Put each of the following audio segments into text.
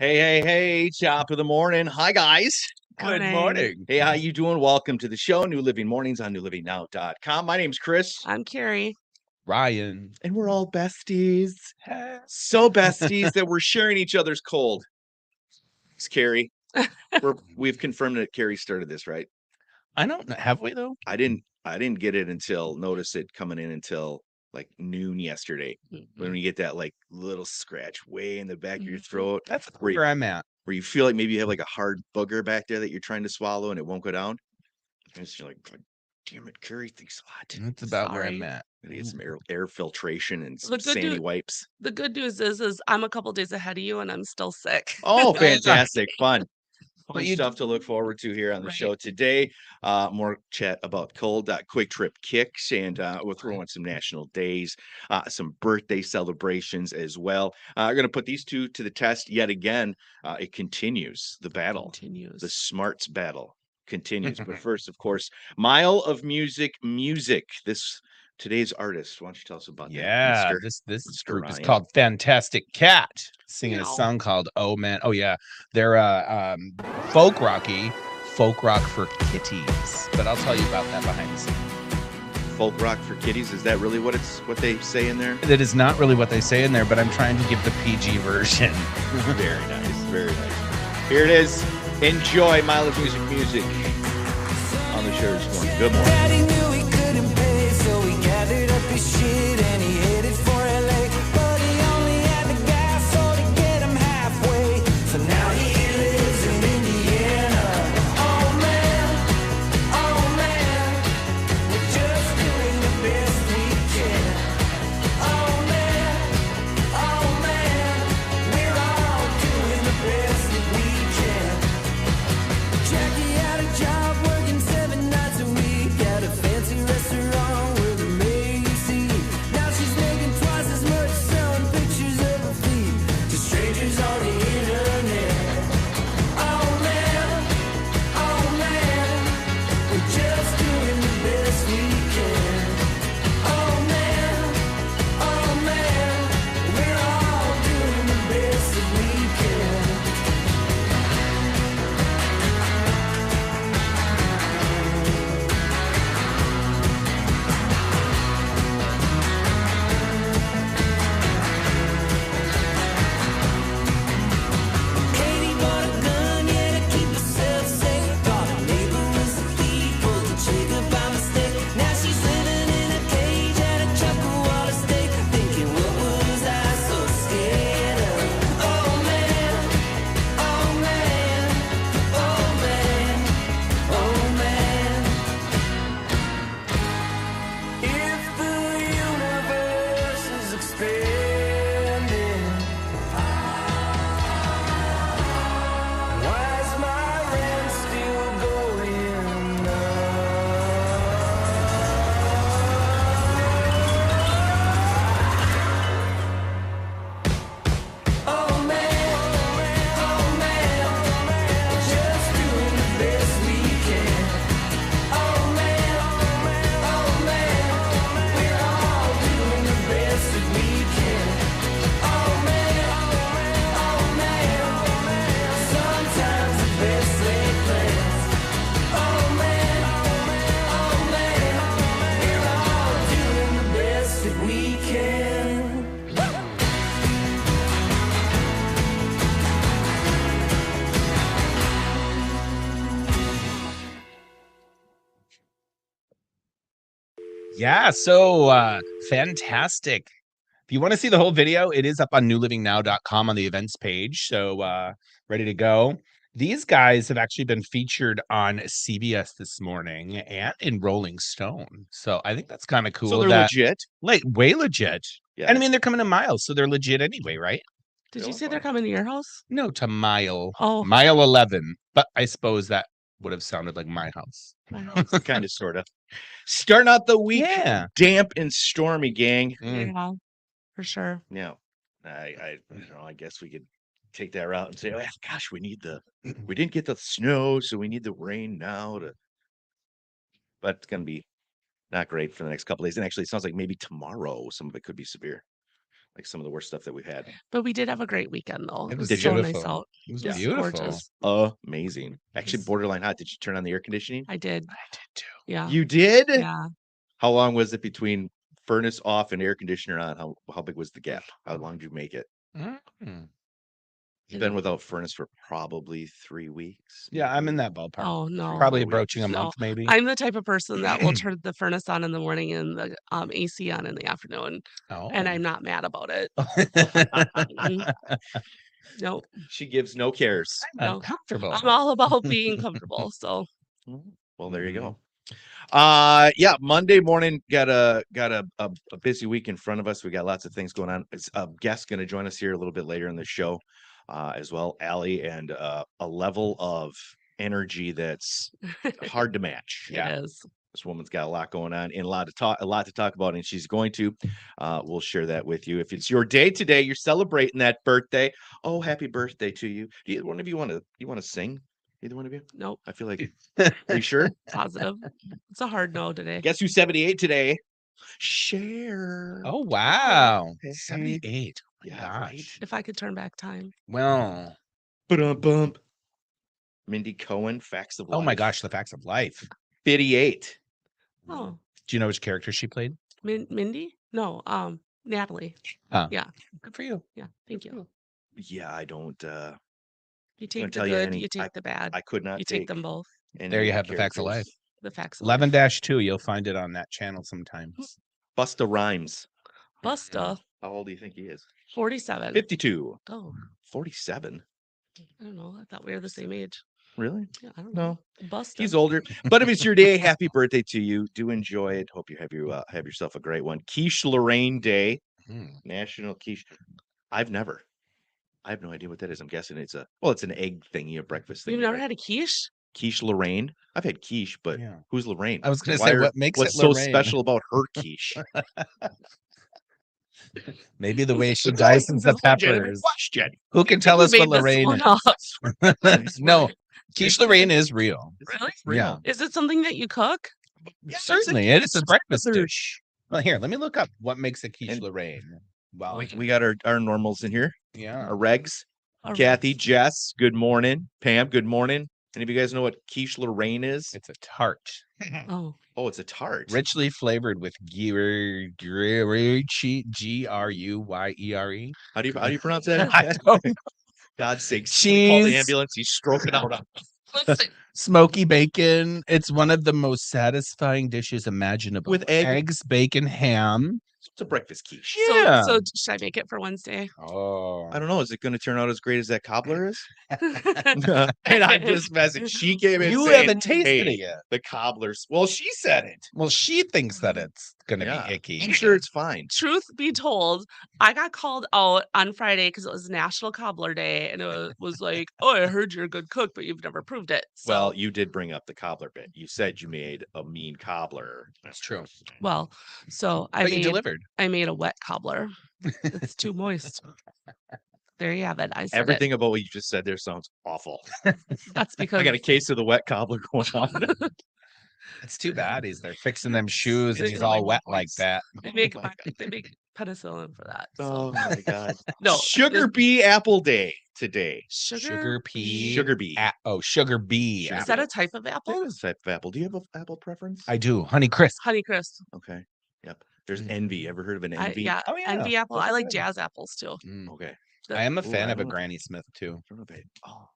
Hey, top of the morning. Hi, guys. Good morning. Hey, how you doing? Welcome to the show, New Living Mornings on newlivingnow.com. My name's Chris, I'm Carrie. Ryan. and we're all besties. So besties that we're sharing each other's cold. It's Carrie. We've confirmed that Carrie started this, right? I don't know. Have we though? I didn't get it notice it coming in until like noon yesterday. When you get that like little scratch way in the back of your throat. That's where I'm at. Where you feel like maybe you have like a hard booger back there that you're trying to swallow and it won't go down. And you're like, damn it, Carrie thinks a lot. That's about where I'm at. I get some air filtration and some The good sandy news- wipes. The good news is I'm a couple days ahead of you and I'm still sick. Oh, fantastic. Fun. But Stuff to look forward to here on the Right. show today. More chat about cold, quick trip kicks, and we'll throw in some national days, some birthday celebrations as well. We're going to put these two to the test yet again. It continues. The battle. The smarts battle continues. But first, of course, Mile of Music. Today's artist. Why don't you tell us about that? Yeah, Mr. this group is Ryan. called Fantastic Cat, singing Meow. a song called "Oh Man." Oh yeah, they're folk rock for kitties. But I'll tell you about that behind the scenes. Folk rock for kitties. Is that really what they say in there? That is not really what they say in there, but I'm trying to give the PG version. Very nice. Very nice. Here it is. Enjoy Mile of Music on the show this morning. Good morning. Daddy knew he couldn't pay, so he gathered up his shit and he headed for LA. But he only had the gas so to get him halfway. So now he lives in Indiana. Oh man, we're just doing the best we can. Oh man, we're all doing the best that we can. Jackie had a job working 7 nights a week at a fancy restaurant with a Macy. Now she's making twice as much selling pictures of her feet to strangers on the internet. Oh man, we're just doing the best we can. Oh man, we're all doing the best that we can. Katie bought a gun, yeah, to keep herself safe. Thought her neighbor was a thief, pulled the trigger by mistake. Now she's living in a cage at a chuckle water steak, thinking, what was I so scared of? Oh man, if the universe is expanding, why is my rent still going up? Oh man, we're just doing the best we can. Oh man, we're all doing the best that we can. Oh man, sometimes the best laid plans. Oh man, we're all doing the best that we can. Yeah, so fantastic. If you want to see the whole video, it is up on newlivingnow.com on the events page. So ready to go. These guys have actually been featured on CBS this morning and in Rolling Stone. So I think that's kind of cool. So they're legit. Like way legit. Yeah. And I mean, they're coming to Miles, so they're legit anyway, right? Did you say they're coming to your house? No, to Mile. Oh. Mile 11. But I suppose that would have sounded like my house. My house. Kind of, sort of. Starting out the week, Yeah. damp and stormy, gang. Yeah, for sure. Yeah, I don't know. I guess we could take that route and say, oh gosh, we didn't get the snow, so we need the rain now but it's gonna be not great for the next couple days. And actually it sounds like maybe tomorrow some of it could be severe. Like some of the worst stuff that we've had. But we did have a great weekend though. It was so nice beautiful. out. It was It's beautiful. gorgeous. Amazing. Actually, It's- borderline hot. Did you turn on the air conditioning? I did. I did too. Yeah. You did? Yeah. How long was it between furnace off and air conditioner on? How big was the gap? How long did you make it? Mm. You've been without furnace for probably 3 weeks. Yeah, I'm in maybe that ballpark. Oh no. Probably 4 weeks. approaching a No. month, maybe. I'm the type of person that will turn the furnace on in the morning and the AC on in the afternoon, and I'm not mad about it. Nope. She gives no cares. No. Uncomfortable. I'm all about being comfortable. So Well, there you go. Yeah, Monday morning got a busy week in front of us. We got lots of things going on. It's a guest going to join us here a little bit later in the show, as well, Allie, and a level of energy that's hard to match. Yeah. it is. This woman's got a lot going on and a lot to talk about, and she's going to. We'll share that with you. If it's your day today, you're celebrating that birthday. Oh, happy birthday to you. Do either one of you want to sing? Either one of you? Nope. I feel like. Are you sure? Positive. It's a hard no today. Guess who's 78 today? Cher. Oh wow. Hey. 78. Yeah, Gosh. right. If I could turn back time. Well, Bump. Mindy Cohen, Facts of Life. oh my gosh, the facts of life. 58. Oh, Do you know which character she played? Mindy? No, Natalie. Good for you. Yeah, thank you. Yeah, I don't. You Couldn't take the tell you good, any- you take the bad. I could not You take them both. any There you of have the facts of life. characters. The facts. of life. 11-2. You'll find it on that channel sometimes. Busta Rhymes. Busta, How old do you think he is? 47. 52. Oh, 47. I don't know. I thought we were the same age. Really? Yeah, I don't No. know. Busta. He's older. But if it's your day, happy birthday to you. Do enjoy it. Hope you have yourself a great one. Quiche Lorraine Day. Hmm. National Quiche. I have no idea what that is. I'm guessing it's an egg thingy, a breakfast thing. We've never had a quiche? Quiche Lorraine. I've had quiche, but Yeah. who's Lorraine? I was gonna Why say, are- what makes what's it so Lorraine? special about her quiche? Maybe the way she dices the peppers. Question. Who can tell You us what made this Lorraine one is? up. No, quiche Lorraine is real. Really? Yeah, Is it something that you cook? certainly. It is a breakfast Other- dish. Well, here, let me look up what makes a quiche And- Lorraine. Wow. We got our normals in here. Yeah. Our regs. Or- Kathy, Jess, good morning. Pam, good morning. Any of you guys know what quiche Lorraine is? It's a tart. Oh, Oh, it's a tart. Richly flavored with gruyere, Gruyere. How do you pronounce that? I don't know. God's sake. Somebody call the Cheese. ambulance. He's stroking out. listen. Smoky bacon. It's one of the most satisfying dishes imaginable. With egg. Eggs, bacon, ham. It's a breakfast quiche. Yeah. So should I make it for Wednesday? Oh. I don't know. Is it going to turn out as great as that cobbler is? And I'm just messing. She came in You saying, haven't tasted "Hey, it yet. the cobbler's." Well, she said it. Well, she thinks that it's gonna Yeah. be icky. I'm sure it's fine. Truth be told, I got called out on Friday because it was National Cobbler Day, and it was like, "Oh, I heard you're a good cook, but you've never proved it." So, Well, you did bring up the cobbler bit. You said you made a mean cobbler. That's true. so But you delivered. I made a wet cobbler. It's too moist. There you have it. I said Everything about what you just said there sounds awful. it. That's because I got a case of the wet cobbler going on. It's too bad they're fixing them shoes and It's he's really all wet like moist. that. they make penicillin for that. So. Oh my god. No, Sugar bee apple day today. Sugar pea. Sugar bee. Sugar bee. Sugar Is apple. that a type of apple? That is a type of apple. Do you have an apple preference? I do. Honey crisp. Honey crisp. Okay. Yep. There's envy. Ever heard of an envy? Yeah, Oh, yeah. envy apple. Those I are like good. jazz apples too. Mm. Okay. I am a Ooh, fan I of a don't- Granny Smith too. I don't know, babe. Oh,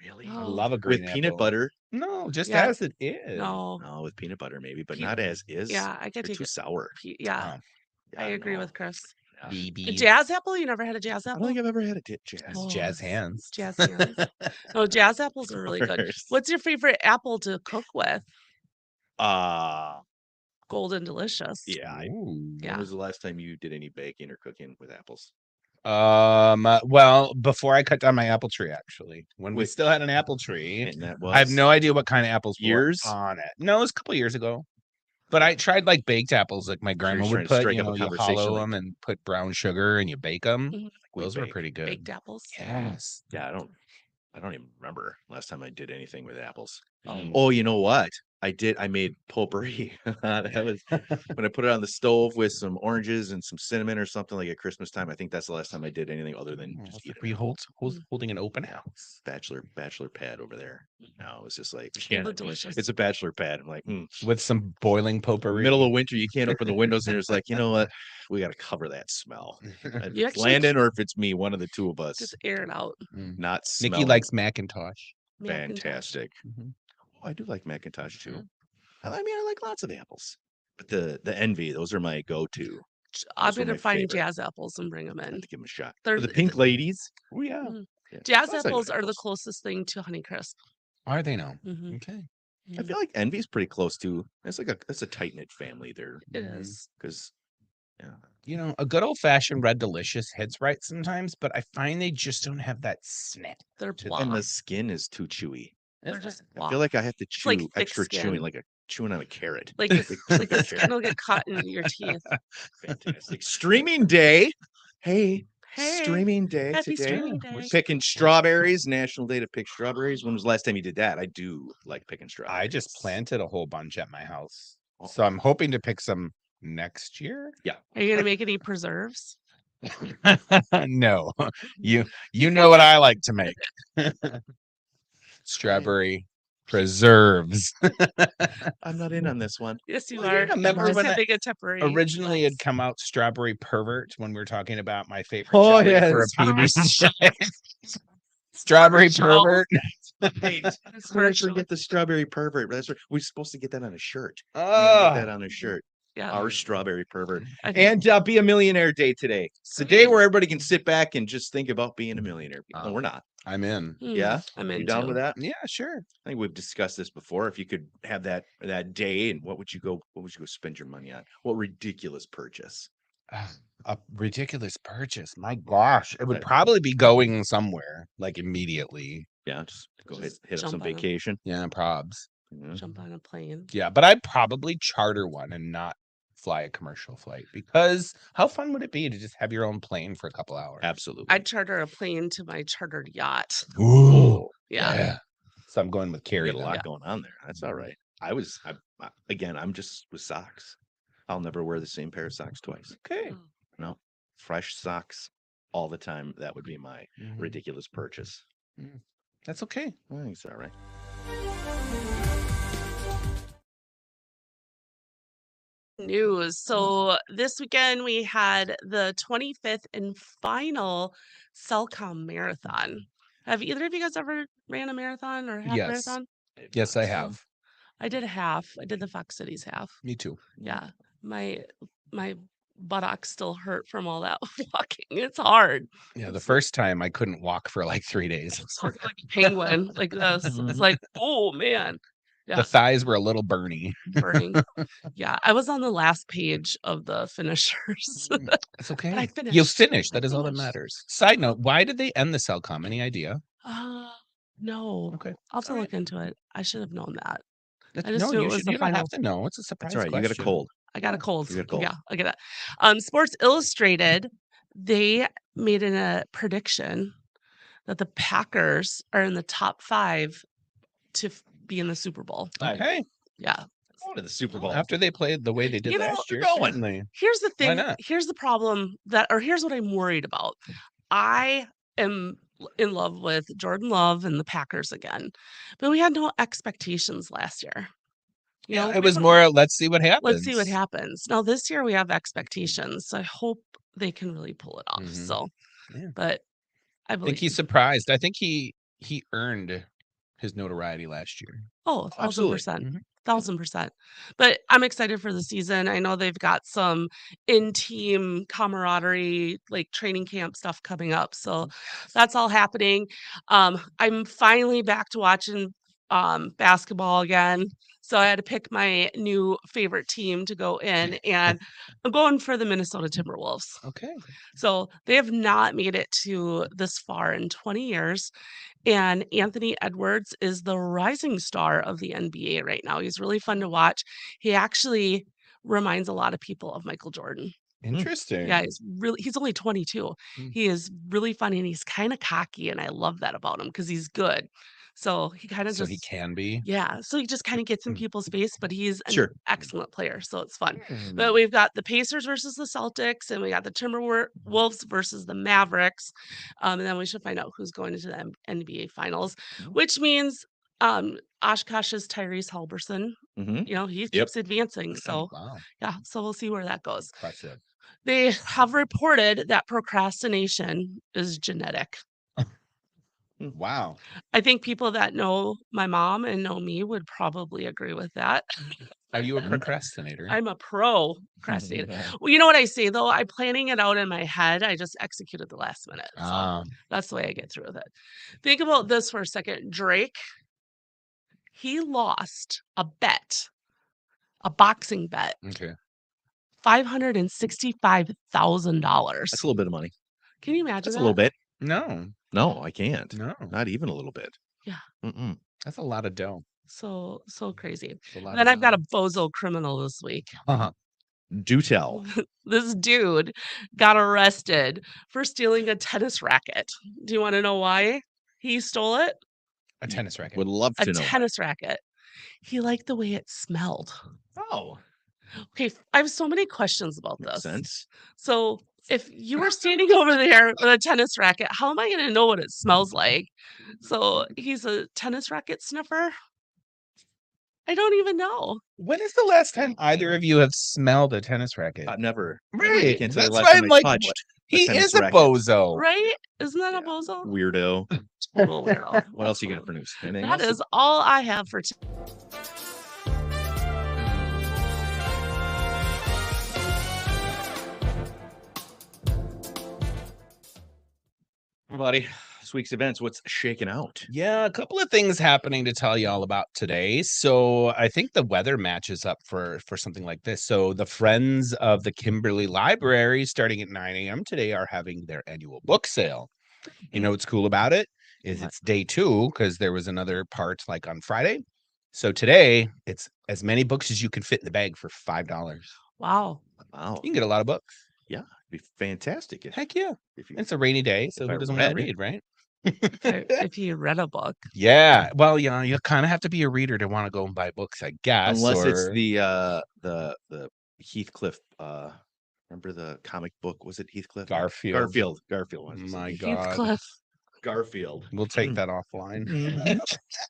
really? Oh. I love a green With peanut apple. butter? No, just Yeah. as it is. No. No, with peanut butter maybe, but Pe- not as is. Yeah, I They're could take too it. sour. Yeah, Oh. I Yeah, agree no. with Chris. Yeah. A BB. jazz apple? You never had a jazz I apple? don't think I've ever had a jazz. Oh, Jazz hands. Jazz hands. No, jazz apples are really good. Course. What's your favorite apple to cook with? Uh Golden delicious. yeah. Ooh. Yeah. When was the last time you did any baking or cooking with apples? Well, before I cut down my apple tree, actually, when we With- still had an apple tree, And that was I have no idea what kind of apples were Years? on it. No, it was a couple years ago. But I tried like baked apples, like my grandma you're would trying to put. strike You up a know, you conversation hollow like- them and put brown sugar and you bake them. Mhm. we Those were bake. pretty good. Baked apples. Yes. Yeah, I don't even remember last time I did anything with apples. Mm. Oh, you know what? I did. I made potpourri. That was when I put it on the stove with some oranges and some cinnamon or something like at Christmas time. I think that's the last time I did anything other than just eat Were you it. holding an open house? Bachelor pad over there. No, it was just like, It yeah, looked delicious. it's a bachelor pad. I'm like, With some boiling potpourri. middle of winter, you can't open the windows, and it's like, you know what? We got to cover that smell. If You it's actually Landon or if it's me, one of the two of us, Just air it out. not Nikki smelling likes Macintosh. Macintosh. fantastic. Mhm. Oh, I do like Macintosh too. Yeah. I mean, I like lots of apples, but the Envy, those are my go-to. I'm Those were gonna my find favorite. jazz apples and bring them I have in. to give them a shot. They're Oh, the pink ladies. Oh yeah. Mhm. Yeah. Jazz Plus, I like apples are the apples. closest thing to Honeycrisp. Are they now? Mhm. Okay. I feel like Envy's pretty close to. It's like it's a tight knit family there It Mhm. is. because yeah, You know, a good old fashioned Red Delicious hits right sometimes, but I find they just don't have that snap. They're to blah. and the skin is too chewy. They're just I blah. feel like I have to like chew thick extra skin. chewing, like a chewing on a carrot. Like the Big skin carrot. will get caught in your teeth. Fantastic. Streaming day. Hey, Hey, streaming day happy today. streaming We're day. picking strawberries. National Day to pick strawberries. When was the last time you did that? I do like picking strawberries. I just planted a whole bunch at my house. Oh. So I'm hoping to pick some next year. Are you gonna make any preserves? No. You know what I like to make. Strawberry preserves. I'm not in on this one. Yes, you Well, you are. remember Just when having a temporary Originally had lapse. come out Strawberry Pervert when we were talking about my favorite Oh, jelly for a yes. PB. Strawberry Show. Pervert. Hey, It's we for actually sure. get the strawberry pervert. That's right. We're supposed to get that on a shirt. We need to Oh, get that on a shirt. Yeah. Our strawberry pervert. I think And be a millionaire day today. It's the day where everybody can sit back and just think about being a millionaire. No, we're not. I'm in. Yeah? I'm You in down too. with that? Yeah, sure. I think we've discussed this before. If you could have that day, and what would you go spend your money on? What ridiculous purchase? A ridiculous purchase. My gosh. It would Right. probably be going somewhere like immediately. Yeah, just go ahead, Just hit up jump some on 'em. vacation. Yeah, probs. Mhm. Jump on a plane. Yeah, but I'd probably charter one and not fly a commercial flight because how fun would it be to just have your own plane for a couple hours? Absolutely. I'd charter a plane to my chartered yacht. Ooh, Yeah. So I'm going with You Carrie. got a then. lot going on there. That's all right. Again, I'm just with socks. I'll never wear the same pair of socks twice. Okay. Oh. No, fresh socks all the time. That would be my Mhm. ridiculous purchase. That's okay. I think it's all right. News. So this weekend we had the 25th and final Cellcom marathon. Have either of you guys ever ran a marathon or half Yes. marathon? Yes, I have. I did a half. I did the Fox Cities half. Me too. Yeah. My buttocks still hurt from all that walking. It's hard. Yeah, the It's first time I couldn't walk for like 3 days. like a penguin like this. It's like, oh man. Yeah. The thighs were a little burny. Burning. Yeah. I was on the last page of the finishers. It's okay. I You finished. finished. I That is all that finished. matters. Side note, why did they end the Cellcom? Any idea? No. Okay. I'll have to All right. look into it. I should have known that. That's- I just no, knew it you was should. the You don't final. have to know. It's a surprise. That's all right. You got a question. cold. I got a cold. You got a cold. Yeah, I get that. Sports Illustrated, they made a prediction that the Packers are in the top 5 to be in the Super Bowl. Okay. Yeah. Going to the Super Bowl. After they played the way they did You know, last year, you're going. certainly. Here's the Why thing. not? Here's the problem here's what I'm worried about. I am in love with Jordan Love and the Packers again, but we had no expectations last year. You know, It was more, let's see what happens. let's see what happens. Now this year we have expectations. So I hope they can really pull it off. Mhm. So, Yeah. but I I think believe. he's surprised. I think he earned his notoriety last year. Oh, Absolutely. 1,000%. Mhm. 1,000%. But I'm excited for the season. I know they've got some in-team camaraderie, like training camp stuff coming up. So that's all happening. I'm finally back to watching basketball again. So I had to pick my new favorite team to go in, and I'm going for the Minnesota Timberwolves. Okay. So they have not made it to this far in 20 years. And Anthony Edwards is the rising star of the NBA right now. He's really fun to watch. He actually reminds a lot of people of Michael Jordan. Interesting. Yeah, he's only 22. Mm. He is really funny and he's kind of cocky, and I love that about him because he's good. So he kind of So he just can be. yeah, so he just kind of gets in people's face, but he's an Sure. excellent player, so it's fun. Hmm. But we've got the Pacers versus the Celtics, and we got the Timberwolves versus the Mavericks. And then we should find out who's going into the NBA Finals, which means Oshkosh's Tyrese Halverson. Mhm. You know, he Yep. keeps advancing. So Wow. yeah, so we'll see where that goes. Impressive. They have reported that procrastination is genetic. Wow. I think people that know my mom and know me would probably agree with that. Are you a procrastinator? I'm a pro procrastinator. Well, you know what I say though? I'm planning it out in my head. I just execute at the last minute. So Ah, that's the way I get through with it. Think about this for a second. Drake, he lost a bet, a boxing bet, okay. $565,000. That's a little bit of money. Can you imagine That's that? a little bit. No, No, I can't. no. Not even a little bit. Yeah. Mm-mm. That's a lot of dough. So crazy. It's a lot And then of I've got a dough. bozo criminal this week. Uh-huh. Do tell. This dude got arrested for stealing a tennis racket. Do you want to know why he stole it? A tennis racket. Would love A to know. tennis racket. He liked the way it smelled. Oh, Okay, I have so many questions about makes this. sense. So, if you were standing over there with a tennis racket, how am I going to know what it smells like? So, he's a tennis racket sniffer? I don't even know. When is the last time either of you have smelled a tennis racket? Never. I Right. can't tell you That's the last why time I'm I like, touched he tennis is a racket. bozo. Right? Isn't that a Yeah. bozo? Weirdo. Total weirdo. What else you got for news? Anything That else? is all I have for today. Buddy, this week's events, what's shaking out? Yeah, a couple of things happening to tell you all about today. So I think the weather matches up for something like this. So the Friends of the Kimberly Library, starting at 9 a.m. today, are having their annual book sale. You know what's cool about it is What? it's day 2 because there was another part like on Friday. So today it's as many books as you can fit in the bag for $5. Wow. Wow. You can get a lot of books. Yeah, it'd be fantastic Heck yeah. if you It's a rainy day, so if who I doesn't want to read. read, right? If you read a book. Yeah. Well, yeah, you kind of have to be a reader to want to go and buy books, I guess. Unless it's or- the Heathcliff remember the comic book, was it Heathcliff? Garfield. Garfield was My God. Heathcliff. Garfield. We'll take that offline.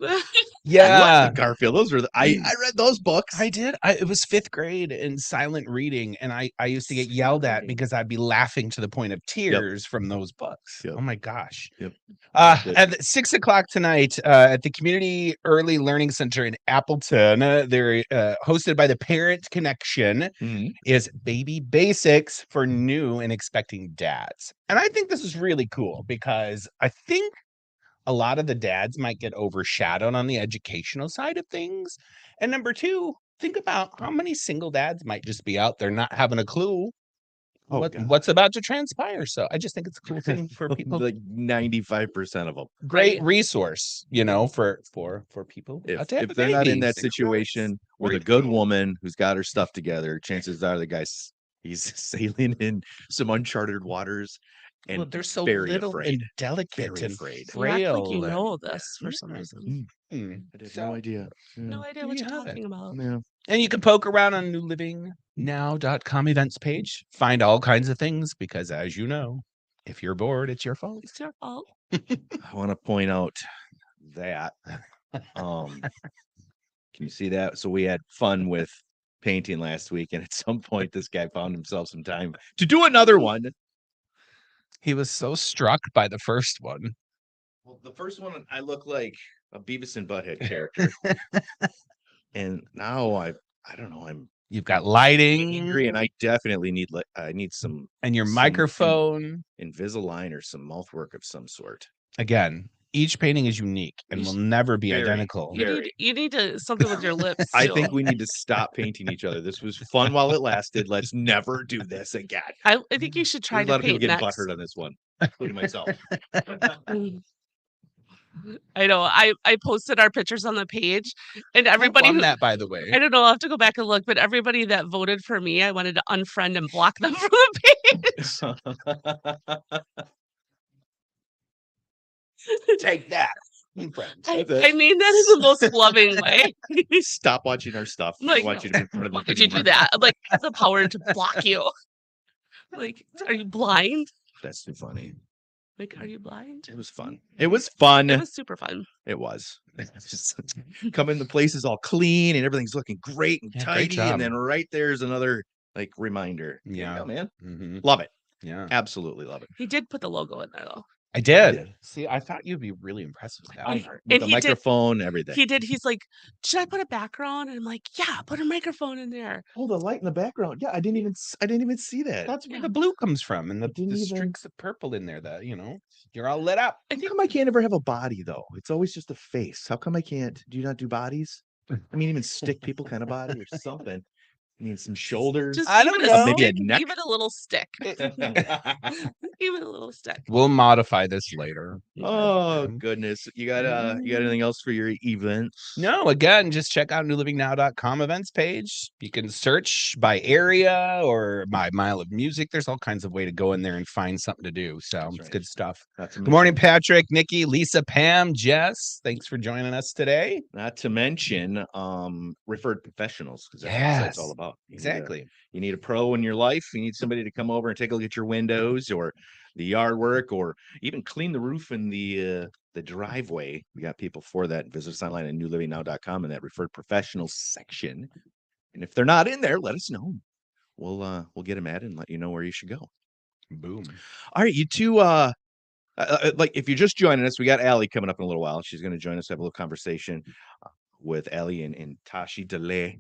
I Yeah. love the Garfield. Those were I read those books. I did. It was 5th grade in silent reading, and I used to get yelled at because I'd be laughing to the point of tears from those books. Yep. Oh my gosh. Yep. At 6 o'clock tonight at the Community Early Learning Center in Appleton, they're hosted by the Parent Connection, Mhm. is Baby Basics for new and expecting dads. And I think this is really cool because I think a lot of the dads might get overshadowed on the educational side of things. And number 2, think about how many single dads might just be out there not having a clue Oh, God. what's about to transpire. So I just think it's a cool thing for people. Like 95% of them. Great Right. resource, you know, for people. If to have they're not in babies. that It's situation with Very a good cool. woman who's got her stuff together, chances are the guy's he's sailing in some uncharted waters and Well, they're so very little afraid. and delicate Very and afraid. You act frail. like you and- know this for some Yeah. reason. Hmm. I had So- no idea. No Yeah. idea There what you you're have it. talking about. Yeah. And you can poke around on newlivingnow.com events page, find all kinds of things because, as you know, if you're bored, it's your fault. It's your fault. I want to point out that can you see that? So we had fun with painting last week, and at some point this guy found himself some time to do another one. He was so struck by the first one. Well, the first one I look like a Beavis and Butthead character. And now I don't know, I'm You've got lighting angry and I definitely need I need some and your some microphone. Invisalign or some mouth work of some sort. Again, each painting is unique and will never be Very. identical. Yeah. You need to something with your lips. I too. think we need to stop painting each other. This was fun while it lasted. Let's never do this again. I think you should try There's a lot to of people paint getting next. butthurt on this one, including myself. I know. I posted our pictures on the page, and everybody. on who- that, by the way. I don't know. I'll have to go back and look, but everybody that voted for me, I wanted to unfriend and block them from the page. Take that. Friends. I, That's it. I mean that in the most loving way. Stop watching our stuff. I Like, don't want you to be in front of why it would you do anymore. that? I'm like, I have the power to block you. Like, are you blind? That's too funny. Like, are you blind? It was fun. It was fun. It was super fun. It was. Just come in, the place is all clean and everything's looking great and Yeah, great tidy. job. And then right there's another like reminder. There you Yeah. go, man. Mhm. Love it. Yeah. Absolutely love it. He did put the logo in there though. I did. did. See, I thought you'd be really impressed with that. I- With And the he did- microphone, everything. He did. He's like, should I put a background? And I'm like, yeah, put a microphone in there. Oh, the light in the background. Yeah, I didn't even see that. That's where Yeah. the blue comes from, and the Didn't even- streaks of purple in there. You're all lit up. I How think come I can't ever have a body though? It's always just a face. How come I can't? Do you not do bodies? I mean, even stick people kind of body or something. I mean, some shoulders. just I give don't it know. a Maybe a stick, neck. Give it a little stick. Give it a little stick. We'll modify this later. Oh goodness. You got anything else for your event? No, again, just check out newlivingnow.com events page. You can search by area or by mile of music. There's all kinds of way to go in there and find something to do. So That's it's right. good stuff. Not to Good morning, Patrick, Nikki, Lisa, Pam, Jess. Thanks for joining us today. Not to mention referred professionals, because that's what the site's all Yes, about. Exactly. You need a pro in your life. You need somebody to come over and take a look at your windows or the yard work or even clean the roof in the driveway. We got people for that. Visit us online at newlivingnow.com in that referred professionals section. And if they're not in there, let us know. We'll get them added and let you know where you should go. Boom. All right, you two. Like if you're just joining us, we got Allie coming up in a little while. She's going to join us, have a little conversation with Allie and Tashi Delay.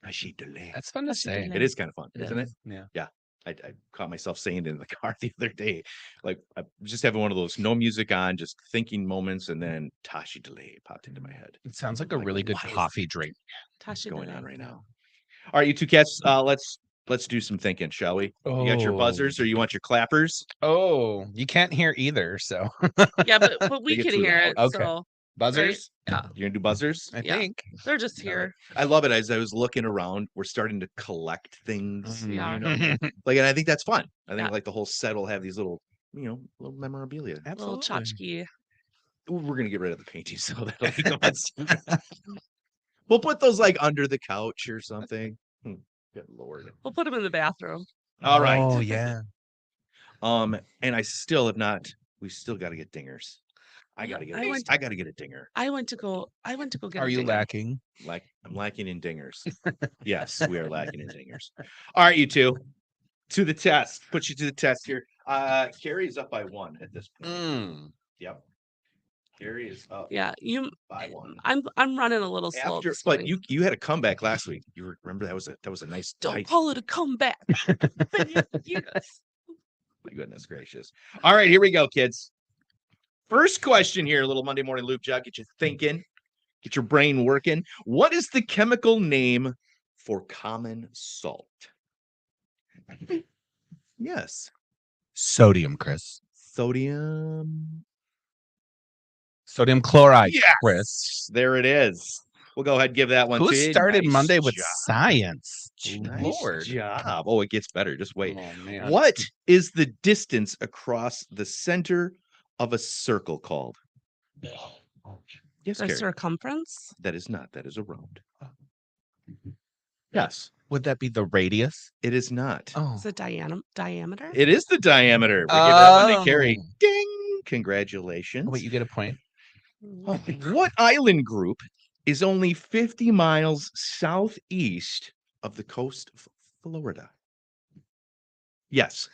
Tashi Delay. That's fun to Tashi say. Delay. It is kind of fun, It isn't it? is. Yeah. I caught myself saying it in the car the other day. Like I was just having one of those no music on, just thinking moments, and then Tashi Delay popped into my head. It sounds like a Like, really good why is coffee drink. Tashi Going Delay. on right now. All right, you two cats. Let's do some thinking, shall we? You got your Oh. buzzers or you want your clappers? Oh, you can't hear either. So Yeah, but we They get can too hear it. loud. Okay. So buzzers, yeah, You're gonna do buzzers? I Yeah. think. they're just All right. here. I love it. As I was looking around, we're starting to collect things. Yeah. You know? Like, and I think that's fun. I think Yeah. like the whole set will have these little, little memorabilia. Little tchotchke. We're gonna get rid of the paintings, so that'll be gone. We'll put those like under the couch or something. Good lord. We'll put them in the bathroom. All right. Oh yeah. And I still have not. We still got to get dingers. I Yeah, gotta get. I went- I gotta get a dinger. I went to go get Are a you dinger. lacking? Like I'm lacking in dingers. Yes, we are lacking in dingers. All right, you two, to the test. Put you to the test here. Carrie's up by 1 at this point. Mm. Yep. Carrie is up Yeah, by 1. I'm running a little slow. After, this but morning. you had a comeback last week. You remember that was a nice Don't tight. call it a comeback. Yes. My goodness gracious. All right, here we go, kids. First question here, a little Monday morning loop jog. Get you thinking, get your brain working. What is the chemical name for common salt? Yes. Sodium, Chris. Sodium. Sodium chloride, Yes. Chris. There it is. We'll go ahead and give that one Who to you. started Nice Monday with job. science? Nice Lord. job. Oh, it gets better. Just wait. Oh, man. What is the distance across the center of a circle called? Yes, The Carrie. circumference. That is not. That is a round. Yes, Would that be the radius? it is not. Oh. Is it diameter? It is the diameter. We give that one to Carrie. Oh. Ding! Congratulations. Wait, you get a point. Oh, what island group is only 50 miles southeast of the coast of Florida? Yes.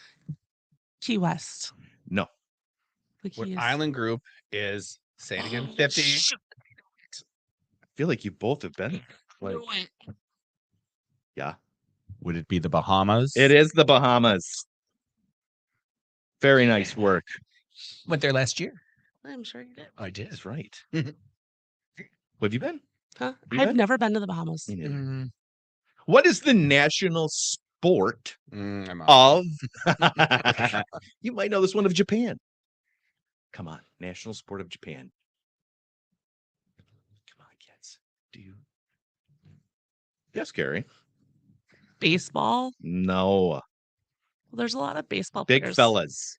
Key West. No. The What Keys. island group is, say it again, Oh, 50? shoot. I feel like you both have been. Like, Knew it. yeah. Would it be the Bahamas? It is the Bahamas. Very nice work. Went there last year. I'm sure you did. I did. That's right. Where have you been? Huh? You I've been? never been to the Bahamas. Me neither. Mm, What is the national sport I'm out. of you might know this one, of Japan? Come on, national sport of Japan. Come on, kids. Do you? Yes, Gary. Baseball. No, Well, there's a lot of baseball big players. fellas.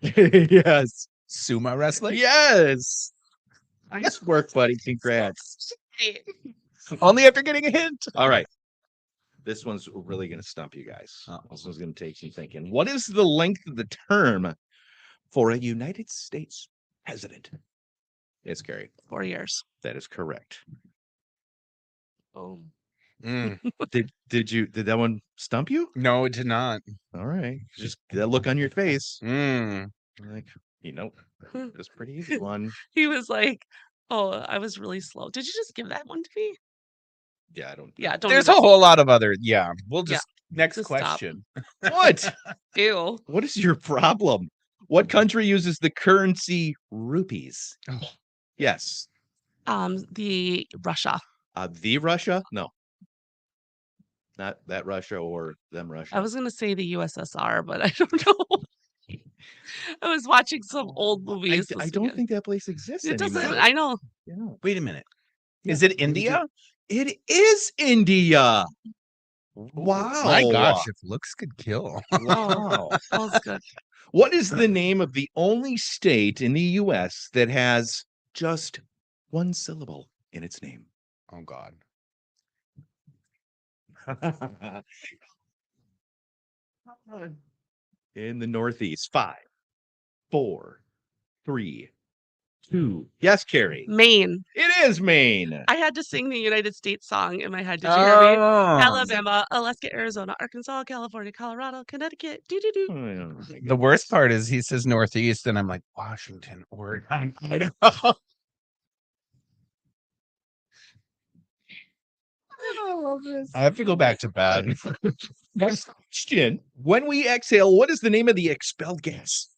Yes. Sumo wrestling? Yes. Nice work, buddy. Congrats. Only after getting a hint. All right. This one's really going to stump you guys. This one's going to take some thinking. What is the length of the term for a United States president? It's Gary. 4 years. That is correct. Oh. Did that one stump you? No, it did not. All right. Just that look on your face. Mm. Like, it's a pretty easy one. He was like, "Oh, I was really slow. Did you just give that one to me?" Yeah, I don't. Yeah, don't. There's do a whole lot of other. Yeah, we'll Yeah, just next just stop. question. What? that. Ew. What is your problem? What country uses the currency rupees? Oh. Yes. The Russia. The Russia? No. Not that Russia or them Russia. I was gonna say the USSR, but I don't know. I was watching some old movies. I this don't weekend. think that place exists It doesn't. anymore. I know. Yeah. Wait a minute. Is it India? It is India. Wow. My gosh, if looks could kill. Wow. That was good. What is the name of the only state in the U.S. that has just one syllable in its name? Oh God. In the Northeast. 5, 4, 3, 2. Yes, Carrie. Maine. It is Maine. I had to sing the United States song in my head. Did you hear me? Oh. Alabama, Alaska, Arizona, Arkansas, California, Colorado, Connecticut. Do do do. Oh, my The worst part is he says Northeast, and I'm like Washington, Oregon, Idaho. I have to go back to bed. Next question. When we exhale, what is the name of the expelled gas?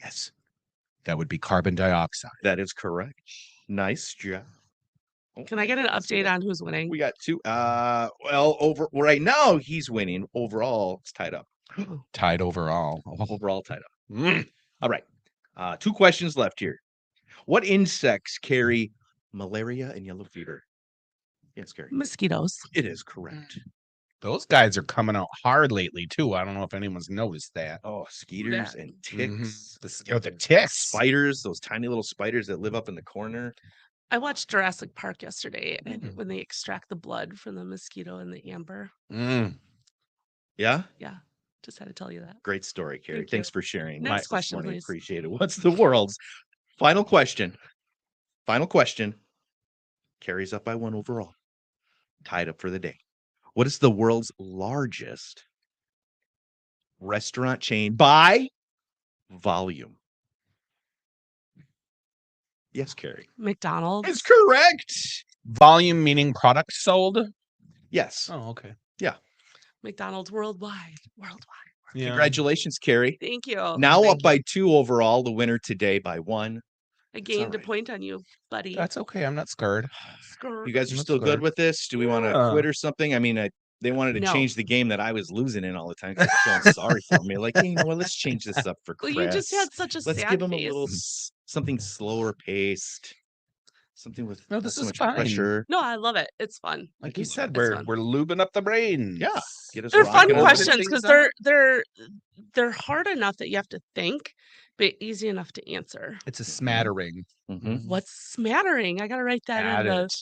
Yes, That would be carbon dioxide. that is correct. Nice job. Can I get an update on who's winning? We got 2. Well, over right now he's winning. Overall, it's tied up. Tied overall. Overall, tied up. Mm. All right. 2 questions left here. What insects carry malaria and yellow fever? Yes, Carrie. Mosquitoes. It is correct. Those guys are coming out hard lately too. I don't know if anyone's noticed that. Oh, skeeters and ticks. The ticks. Spiders, those tiny little spiders that live up in the corner. I watched Jurassic Park yesterday, and Mm. when they extract the blood from the mosquito and the amber. Mm. Yeah? Yeah, just had to tell you that. Great story, Carrie. Thank you. Thanks for sharing. Next this question, morning. please. Appreciate it. What's the world's final question? Final question. Carries up by 1 overall. Tied up for the day. What is the world's largest restaurant chain by volume? Yes, Carrie. McDonald's. It's correct. Volume meaning product sold. Yes. Oh, okay. McDonald's worldwide. Worldwide. Yeah. Congratulations, Carrie. Thank you. Now Thank up by 2 overall. The winner today by 1. I gained a right. point on you, buddy. That's okay. I'm not scared. Skrr. You guys are That's still good good. with this? Do we want to Yeah. quit or something? I mean, they wanted to No. change the game that I was losing in all the time. 'Cause they're feeling sorry for me. Like, hey, you know what? Let's change this up for Well, Chris. you just had such a Let's sad give him face. a little something slower paced. Something with No, not this so is much fine. pressure. No, I love it. It's fun. Like you It's said, It's we're fun. we're lubing up the brain. Yeah. Get us They're fun rocking and rolling. questions things because up. they're hard enough that you have to think, but easy enough to answer. It's a smattering. Mhm. What's smattering? I gotta write that Add in the. it.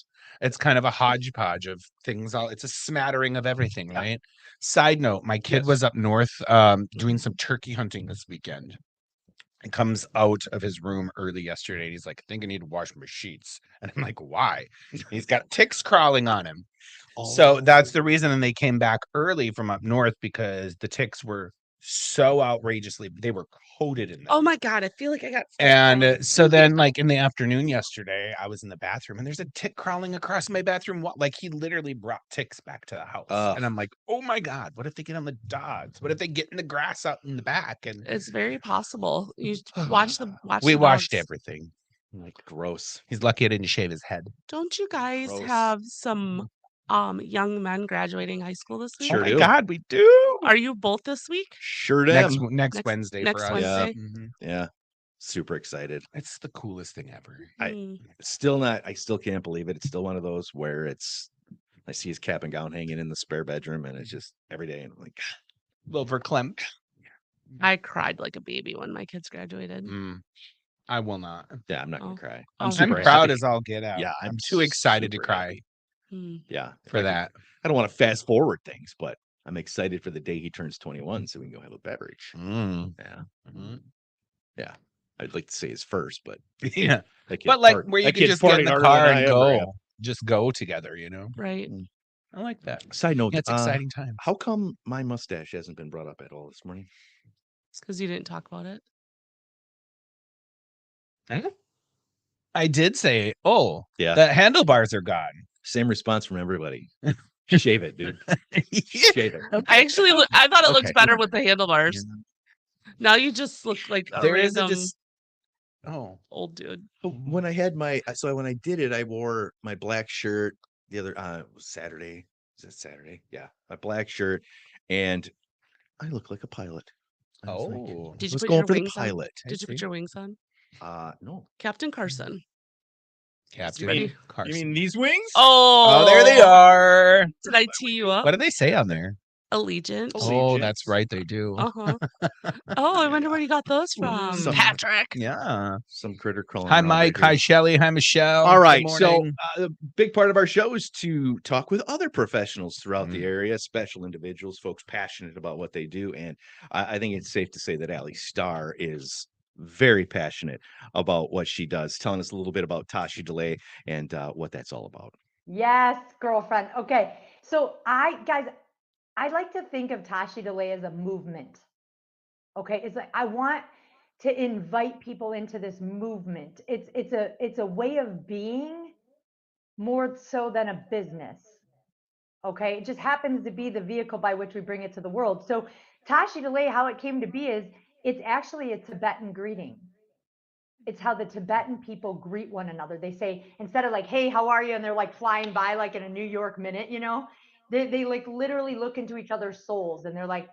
It's kind of a hodgepodge of things. It's a smattering of everything, right? Side note: my kid Yes. was up north doing some turkey hunting this weekend. And comes out of his room early yesterday. And he's like, I think I need to wash my sheets. And I'm like, why? He's got ticks crawling on him. So that's the reason. And they came back early from up north because the ticks were so outrageously, they were coated in them. Oh my god! I feel like I got. And so then, like in the afternoon yesterday, I was in the bathroom and there's a tick crawling across my bathroom. Like he literally brought ticks back to the house. Ugh. And I'm like, oh my God, what if they get on the dogs? What if they get in the grass out in the back? And It's very possible. You watch the watch. we the washed dogs. everything. Like gross. He's lucky I didn't shave his head. Don't you guys Gross. have some young men graduating high school this week? Sure Oh my do. God, we do. Are you both this week? Sure Next damn. next Wednesday next for us. Wednesday? Mhm. Yeah. Super excited. It's the coolest thing ever. I- Mm. I still can't believe it. It's still one of those where I see his cap and gown hanging in the spare bedroom and it's just every day. And I'm like, Little verklempt. I cried like a baby when my kids graduated. Mm. I will not. Yeah, I'm not gonna Oh. cry. Oh. I'm I'm super proud happy. as all get out. Yeah, I'm too excited to super cry happy. Hmm. Yeah, for I could- that. I don't want to fast forward things, but I'm excited for the day he turns 21 so we can go have a beverage. Mm. Yeah. Mhm. Yeah. I'd like to say his first, but Yeah. that kid's But like part- where you that could kid's just get in partying the harder than car I and ever am. go. Just go together, you know? Right. I like that. Side note, Yeah, it's exciting times. how come my mustache hasn't been brought up at all this morning? It's because you didn't talk about it. I did say, oh, Yeah. the handlebars are gone. Same response from everybody. Shave it, dude. Shave it. I actually, I thought it looked Okay. better with the handlebars. Now you just look like a There is a random old dude. When I had my when I did it, I wore my black shirt the other it was Saturday. Is that Saturday? Yeah, my black shirt, and I look like a pilot. I was like, Oh. Did you let's put go your for the wings on? pilot. Did you put see. your wings on? No. Captain Carson. Captain pretty- Carson. You mean these wings? Oh, Oh, there they are. Did I tee you up? What do they say on there? Allegiant. Oh, that's right. They do. Uh-huh. Oh, I wonder where you got those from. Some- Patrick. Yeah. Some critter crawling. Hi, around Mike. right Hi, here. Shelly. Hi, Michelle. All Good right, so morning. a big part of our show is to talk with other professionals throughout the Mm. area, special individuals, folks passionate about what they do, and I think it's safe to say that Allie Starr is very passionate about what she does. Telling us a little bit about Tashi DeLay and what that's all about. Yes, girlfriend. Okay. So guys, I like to think of Tashi DeLay as a movement. Okay. It's like I want to invite people into this movement. It's a way of being more so than a business. Okay. It just happens to be the vehicle by which we bring it to the world. So Tashi DeLay, how it came to be is it's actually a Tibetan greeting. It's how the Tibetan people greet one another. They say, instead of like, hey, how are you? And they're like flying by like in a New York minute, you know, they like literally look into each other's souls and they're like,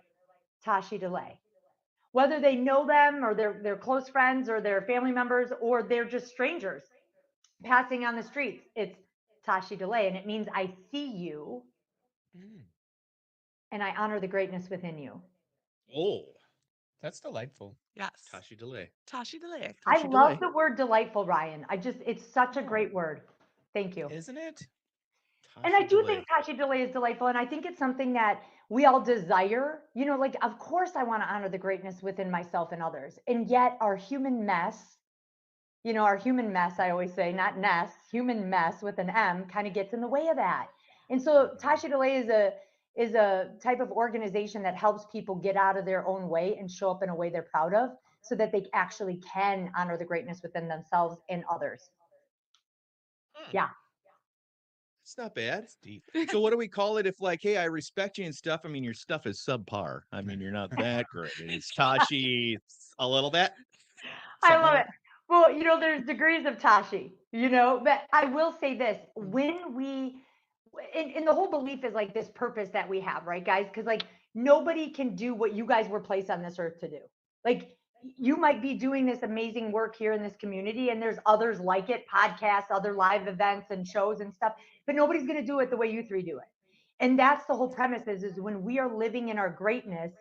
Tashi DeLay. Whether they know them or they're close friends or they're family members or they're just strangers passing on the streets, it's Tashi DeLay. And it means I see you and I honor the greatness within you. Oh, that's delightful. Yes. Tashi DeLay. Tashi DeLay. I Tashi love DeLay. the word delightful, Ryan. it's such a great word. Thank you. Isn't it? And I do think Tashi DeLay is delightful. And I think it's something that we all desire. You know, like, of course, I want to honor the greatness within myself and others. And yet, our human mess, I always say, not ness, human mess with an M kind of gets in the way of that. And so, Tashi DeLay is a type of organization that helps people get out of their own way and show up in a way they're proud of so that they actually can honor the greatness within themselves and others. Yeah. It's not bad. It's deep. So what do we call it if like, hey, I respect you and stuff? I mean, your stuff is subpar. I mean, you're not that great. It's Tashi a little bit. I Something love like it. Well, there's degrees of Tashi, but I will say this: when we, and the whole belief is like this purpose that we have, right, guys? Because like nobody can do what you guys were placed on this earth to do. Like you might be doing this amazing work here in this community, and there's others like it, podcasts, other live events and shows and stuff, but nobody's going to do it the way you three do it. And that's the whole premise is when we are living in our greatness,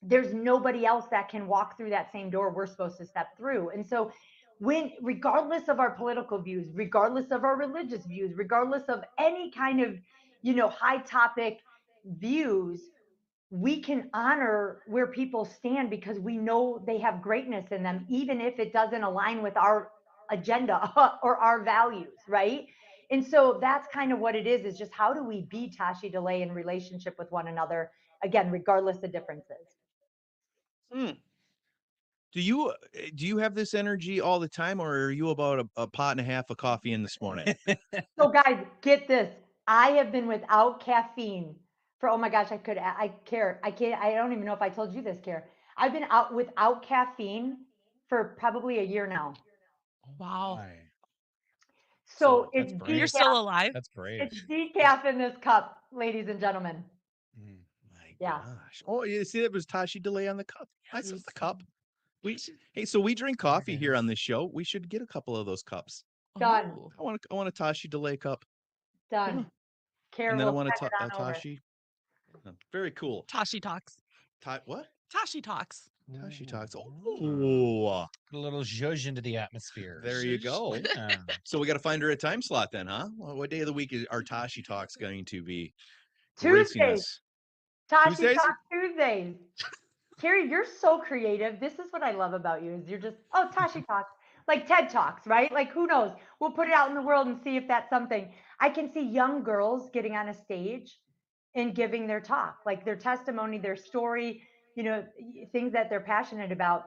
there's nobody else that can walk through that same door we're supposed to step through. And so regardless of our political views, regardless of our religious views, regardless of any kind of, high topic views, we can honor where people stand because we know they have greatness in them, even if it doesn't align with our agenda or our values, right? And so that's kind of what it is just how do we be Tashi DeLay in relationship with one another, again, regardless of differences. Do you have this energy all the time, or are you about a pot and a half of coffee in this morning? So guys, get this. I have been without caffeine for, oh my gosh, I can't, I don't even know if I told you this, Care. I've been out without caffeine for probably a year now. Wow. Why? So that's it's brave. You're decaf. still alive? That's brave. It's decaf in this cup, ladies and gentlemen. Mm. My Yeah. gosh. Oh, you see, it was Tashi DeLay on the cup. I saw Yes. the cup. Hey, so we drink coffee here on this show. We should get a couple of those cups. Done. Oh. I want a Tashi DeLay cup. Done. Care And then I will want send it a on over. Tashi. Very cool. Tashi talks. What? Tashi talks. Tashi Talks. Ooh. Oh, Put a little zhuzh into the atmosphere. there you go. Yeah. So we got to find her a time slot then, huh? Well, what day of the week is our Tashi Talks going to be gracing Tuesdays. us? Tashi Tuesdays? Talk Tuesdays. Carrie, you're so creative. This is what I love about you is you're just, oh, Tashi Talks. Like TED Talks, right? Like who knows? We'll put it out in the world and see if that's something. I can see young girls getting on a stage and giving their talk, like their testimony, their story, things that they're passionate about,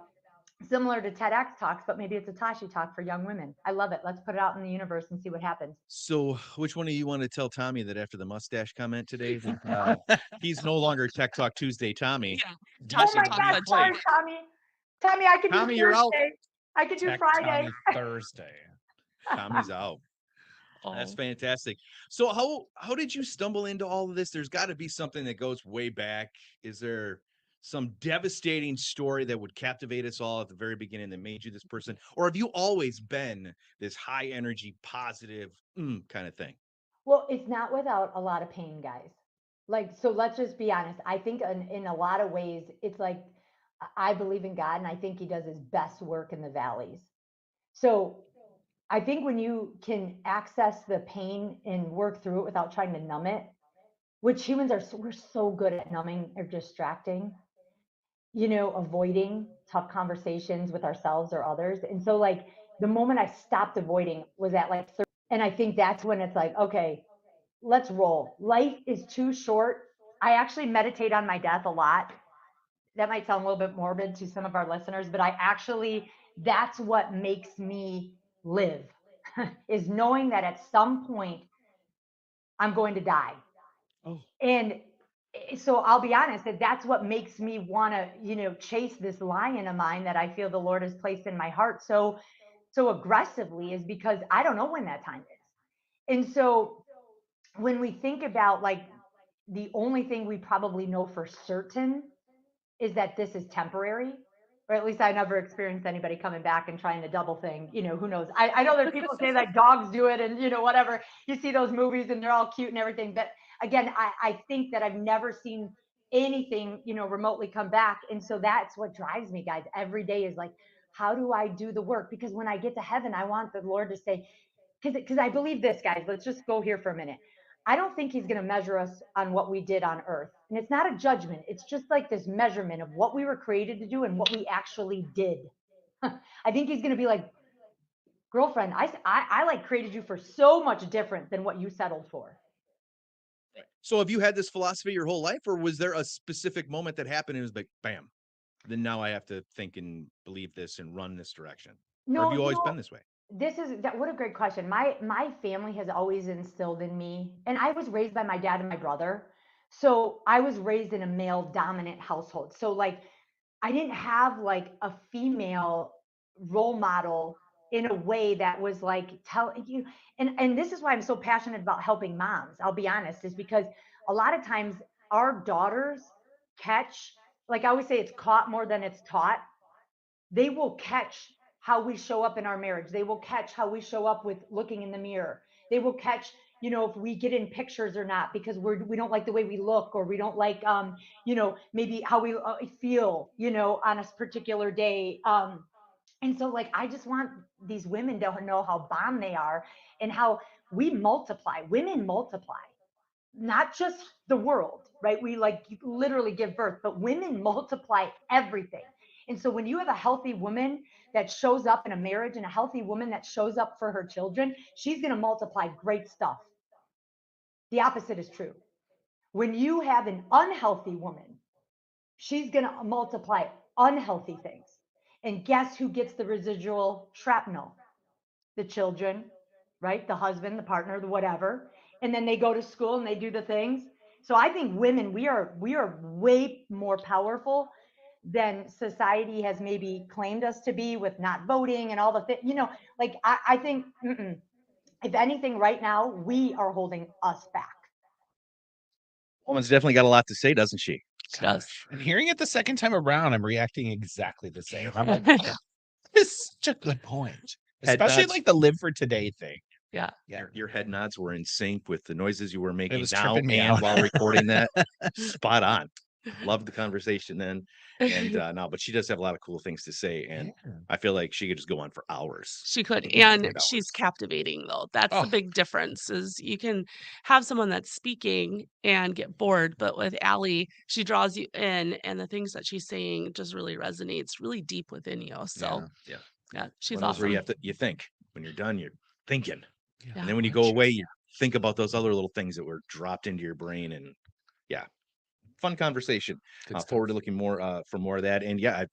similar to TEDx talks, but maybe it's a Tashi talk for young women. I love it. Let's put it out in the universe and see what happens. So, which one of you want to tell Tommy that after the mustache comment today, that he's no longer Tech Talk Tuesday, Tommy? Yeah. Oh Tashi my Talk God, Wednesday. sorry, Tommy. Tommy, I could do Tommy, you're out. Thursday. I could do Tech Friday. Tommy Thursday. Tommy's out. That's Oh. fantastic. So how did you stumble into all of this? There's got to be something that goes way back. Is there some devastating story that would captivate us all at the very beginning that made you this person? Or have you always been this high energy, positive kind of thing? Well, it's not without a lot of pain, guys. Like, so let's just be honest. I think in a lot of ways, it's like I believe in God and I think He does His best work in the valleys. So I think when you can access the pain and work through it without trying to numb it, which humans are, we're so good at numbing or distracting, avoiding tough conversations with ourselves or others. And so, like, the moment I stopped avoiding was at like 30. And I think that's when it's like, okay, let's roll. Life is too short. I actually meditate on my death a lot. That might sound a little bit morbid to some of our listeners, but that's what makes me live is knowing that at some point I'm going to die. Oh. And so I'll be honest that that's what makes me want to, chase this lion of mine that I feel the Lord has placed in my heart so aggressively is because I don't know when that time is. And so when we think about like the only thing we probably know for certain is that this is temporary, or at least I never experienced anybody coming back and trying the double thing. Who knows? I know that people say that dogs do it and, whatever. You see those movies and they're all cute and everything. But again, I think that I've never seen anything, remotely come back. And so that's what drives me, guys. Every day is like, how do I do the work? Because when I get to heaven, I want the Lord to say, because I believe this, guys. Let's just go here for a minute. I don't think He's going to measure us on what we did on earth. And it's not a judgment. It's just like this measurement of what we were created to do and what we actually did. I think He's going to be like, girlfriend, I like created you for so much different than what you settled for. So have you had this philosophy your whole life, or was there a specific moment that happened and it was like, bam, then now I have to think and believe this and run this direction? Or have you always been this way? What a great question. My family has always instilled in me, and I was raised by my dad and my brother. So I was raised in a male dominant household. So like I didn't have like a female role model in a way that was like telling you, and this is why I'm so passionate about helping moms. I'll be honest, is because a lot of times our daughters catch, like I always say, it's caught more than it's taught. They will catch how we show up in our marriage. They will catch how we show up with looking in the mirror. They will catch, if we get in pictures or not because we don't like the way we look, or we don't like, maybe how we feel, on a particular day. And so like, I just want these women to know how bomb they are and how we multiply. Women multiply, not just the world, right? We like literally give birth, but women multiply everything. And so when you have a healthy woman that shows up in a marriage and a healthy woman that shows up for her children, she's going to multiply great stuff. The opposite is true. When you have an unhealthy woman, she's going to multiply unhealthy things. And guess who gets the residual shrapnel? The children, right? The husband, the partner, the whatever. And then they go to school and they do the things. So I think women, we are way more powerful than society has maybe claimed us to be with not voting and all the things. Like I think if anything right now, we are holding us back. Woman's definitely got a lot to say, doesn't she? She does. And hearing it the second time around, I'm reacting exactly the same. I'm like, this is such a good point. Head Especially nods. like the live for today thing. Yeah. Yeah. Your head nods were in sync with the noises you were making was now tripping me and out. while recording that. Spot on. loved the conversation then, and no, but she does have a lot of cool things to say, and I feel like she could just go on for hours. She could, And and she's hours. captivating though. That's the Oh, big difference is you can have someone that's speaking and get bored, but with Allie, she draws you in and the things that she's saying just really resonates really deep within you. So yeah. yeah, she's One of those where awesome. you think when you're done, you're thinking, Yeah. and Yeah. then when you go away, you think about those other little things that were dropped into your brain, and yeah, fun conversation. Good stuff. Forward to looking more for more of that, and yeah,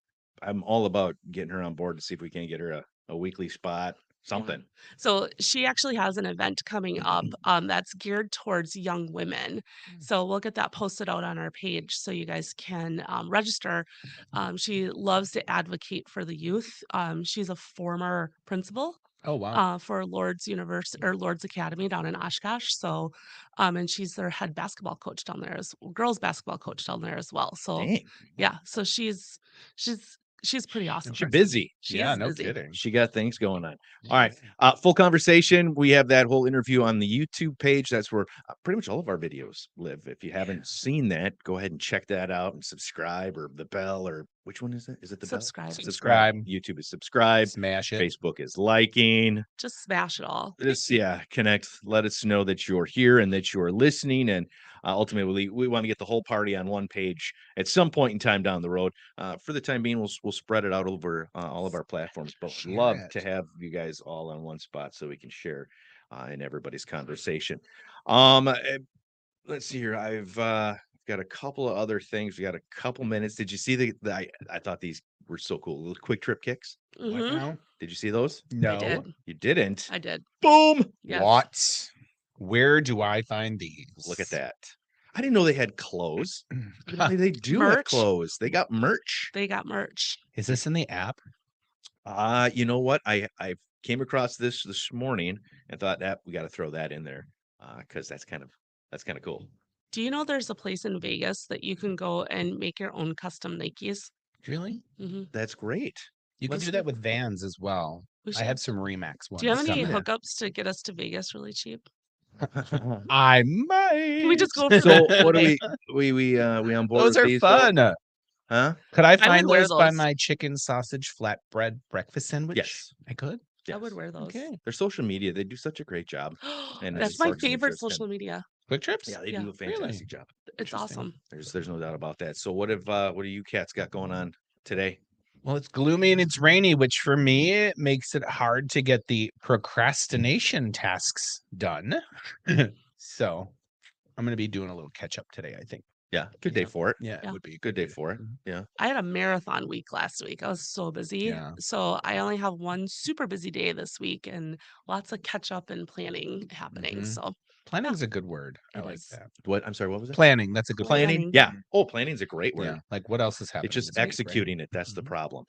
I'm all about getting her on board to see if we can get her a weekly spot, something. So she actually has an event coming up that's geared towards young women. So we'll get that posted out on our page so you guys can register. She loves to advocate for the youth. She's a former principal Oh wow. for Lord's University or Lord's Academy down in Oshkosh. So, and she's their head basketball coach down there as girls basketball coach down there as well. So, Dang, yeah, so she's she's pretty awesome. she's busy. She Yeah, is no busy. kidding. She got things going on. All right. Full conversation. We have that whole interview on the YouTube page. That's where pretty much all of our videos live. If you haven't seen that, go ahead and check that out and subscribe or the bell or which one is it? Is it the Subscribe. bell? Subscribe. YouTube is subscribe. Smash it. Facebook is liking. Just smash it all. Just connect. Let us know that you're here and that you're listening. And ultimately, we want to get the whole party on one page at some point in time down the road. For the time being, we'll spread it out over all of our platforms. But we'd love to have you guys all on one spot so we can share in everybody's conversation. Let's see here. I've got a couple of other things. We got a couple minutes. Did you see I thought these were so cool. Little quick trip kicks. What Mhm. now? Did you see those? No. did. You didn't. I did. Boom. Yes. What? Where do I find these? Look at that. I didn't know they had clothes. They do have Merch. clothes. They got merch. They got merch. Is this in the app? You know what? I came across this morning and thought that we got to throw that in there because that's kind of cool. Do you know there's a place in Vegas that you can go and make your own custom Nikes? Really? Hmm. That's great. You can Let's do that with Vans as well. We I should. have some Remax ones. Do you have any Yeah. hookups to get us to Vegas really cheap? I might. Can we just go for So that? what do Okay. we on board Those with are these, though? fun. Huh? Could I would find wear those by those. my chicken sausage flatbread breakfast sandwich? Yes. I could. I would Yes. wear those. Okay. Their social media, they do such a great job. And That's it's my parks and favorite interests, social media. Quick trips? Yeah, they Yeah. do a fantastic job. It's Interesting. awesome. There's no doubt about that. So what do you cats got going on today? Well, it's gloomy and it's rainy, which for me it makes it hard to get the procrastination tasks done. So I'm going to be doing a little catch up today, I think. Yeah, good day for it. Yeah, Yeah. it would be a Good day for it. Mhm. Yeah. I had a marathon week last week. I was so busy. Yeah. So I only have one super busy day this week and lots of catch up and planning happening. Mhm. So Planning's a good word. I It like is. that. What? I'm sorry. What was it? Planning. That's a good Planning. Planning. Yeah. Oh, planning's a great word. Yeah. Like what else is happening? It's just this week, right? executing it. That's the Mhm. problem.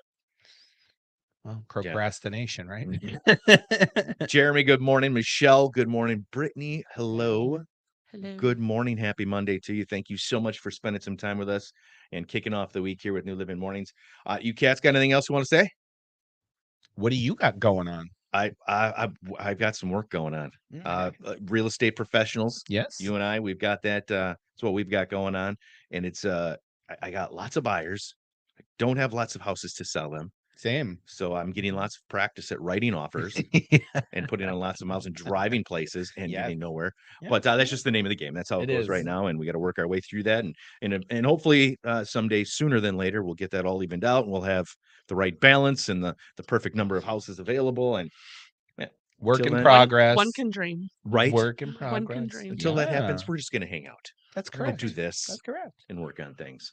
Well, procrastination, right? Jeremy, good morning. Michelle, good morning. Brittany, hello. hello. Good morning. Happy Monday to you. Thank you so much for spending some time with us and kicking off the week here with New Living Mornings. You cats got anything else you want to say? What do you got going on? I've got some work going on. Real estate professionals. Yes. You and I, we've got that. That's what we've got going on. And it's I got lots of buyers. I don't have lots of houses to sell them. Same. So I'm getting lots of practice at writing offers and putting on lots of miles and driving places and Yeah. getting nowhere. Yeah. But that's just the name of the game. That's how it It goes right is. now. And we got to work our way through that. And hopefully someday sooner than later, we'll get that all evened out and we'll have the right balance and the perfect number of houses available. And Work Till in then- progress. One can dream. right Work in One can progress. dream. until that happens, Yeah. we're just going to hang out. That's We're going correct. to do this That's correct. and work on things.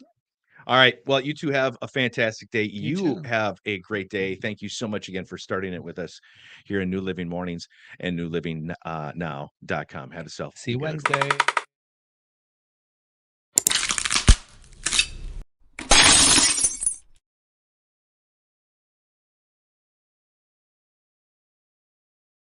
All right. Well, you two have a fantastic day. You You too. have a great day. Thank you so much again for starting it with us here in New Living Mornings and newlivingnow.com. Have yourself See a you good one. Wednesday.